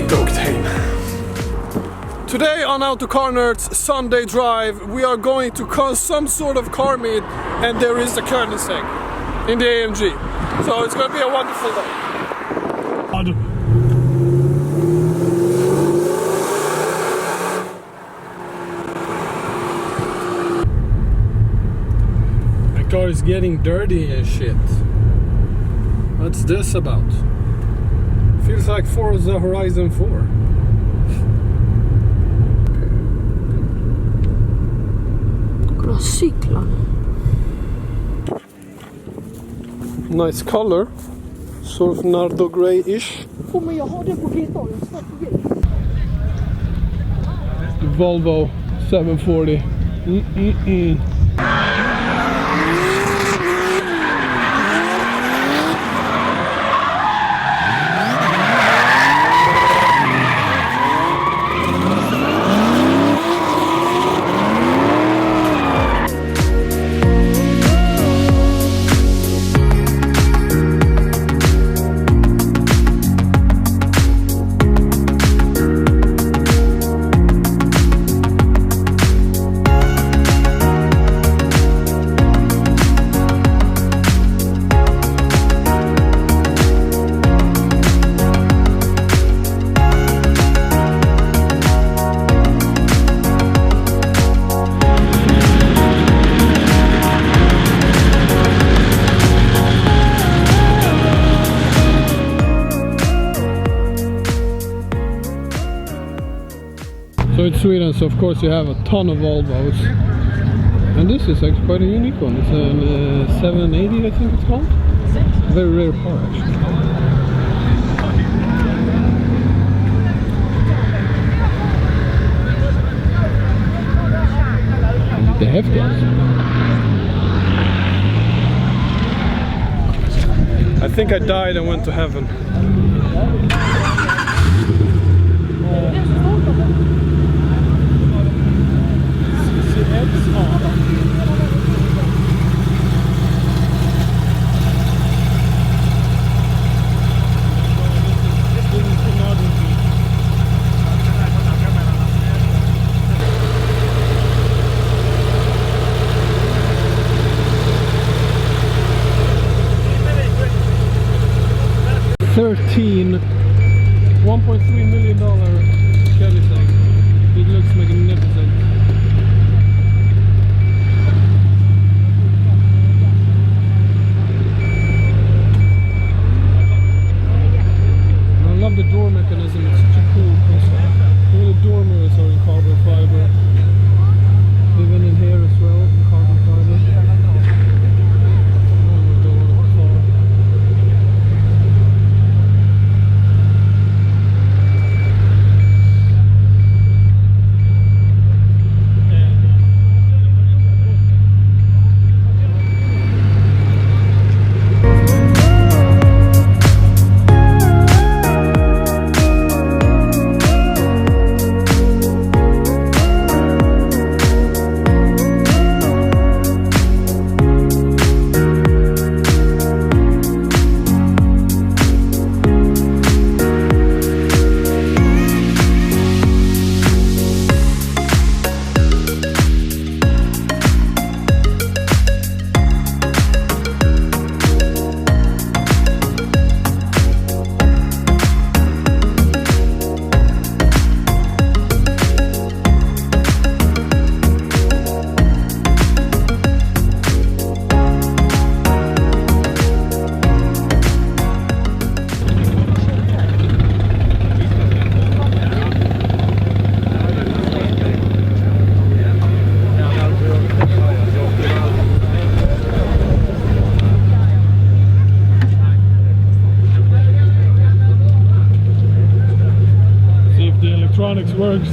lite octane. Today on Auto Car Nerds Sunday drive, we are going to some sort of car meet, and there is a Koenigsegg in the AMG. So it's going to be a wonderful day. My car is getting dirty and shit. What's this about? Feels like Forza Horizon 4. Cyklar. Nice color. Sort of Nardo grey-ish. Oh, men jag har det på P-dagen. Volvo 740. So in Sweden, so of course you have a ton of Volvos, and this is actually quite a unique one. It's a 780, I think it's called. Very rare car actually. Det är häftigt alltså. I think I died and went to heaven. $1.3 million Koenigsegg. It looks magnificent. I love the door mechanism, it's such a cool concept. All the door mirrors are in carbon fiber. Even in here as well, in carbon fiber. Electronics works.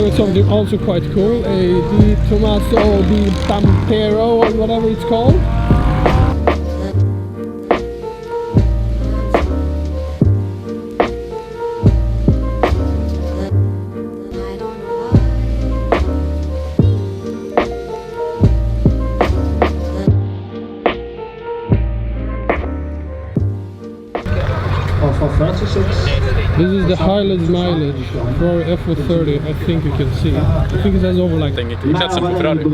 with something also quite cool, a Di Tommaso di Tampero or whatever it's called. This is the highest mileage for F30, I think you can see. I think it has over like... I klassen på Ferrari.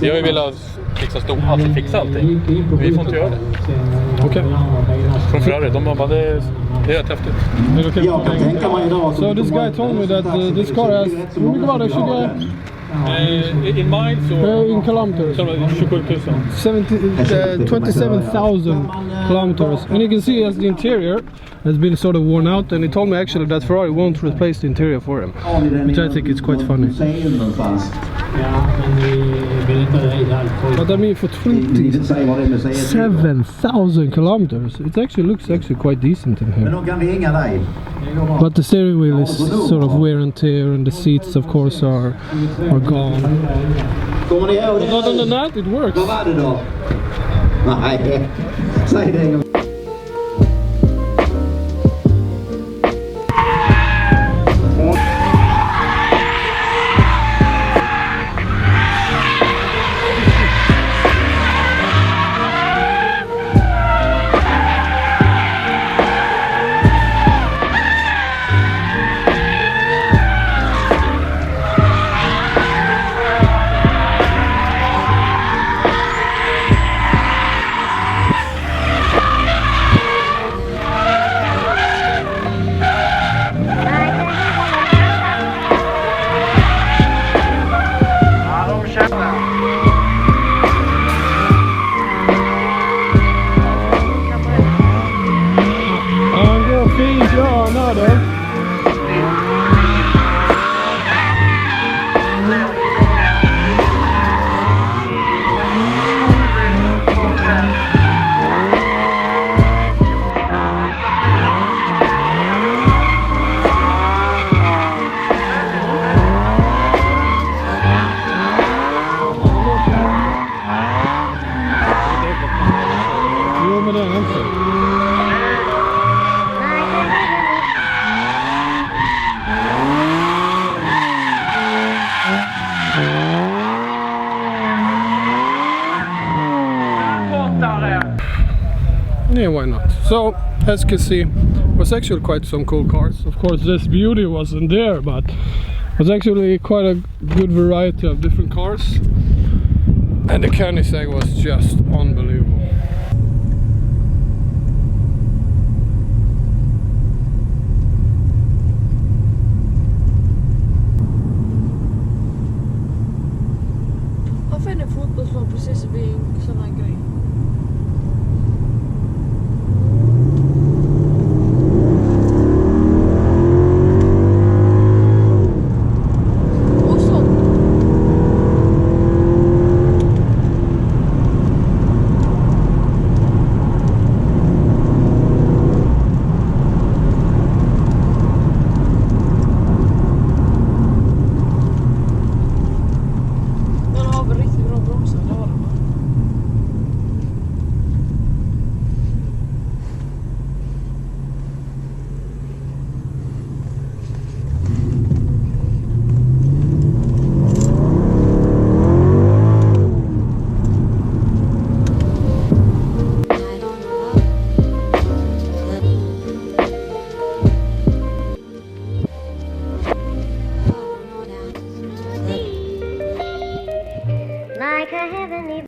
Vi har ju velat fixa allting. Vi får inte göra det. Okay. Från Ferrari, de bara, det är rätt häftigt. So this guy told me that this car has... Hur mycket var det? 20... In miles or in kilometers. 27,000 kilometers. And you can see as the interior has been sort of worn out, and he told me actually that Ferrari won't replace the interior for him, which I think is quite funny. But I mean, for 27,000 kilometers, it actually looks quite decent in here. But the steering wheel is sort of wear and tear, and the seats of course are gone. But other than that, it works. Yeah, why not? So, as you can see, was actually quite some cool cars. Of course, this beauty wasn't there, but it was actually quite a good variety of different cars. And the Koenigsegg was just unbelievable.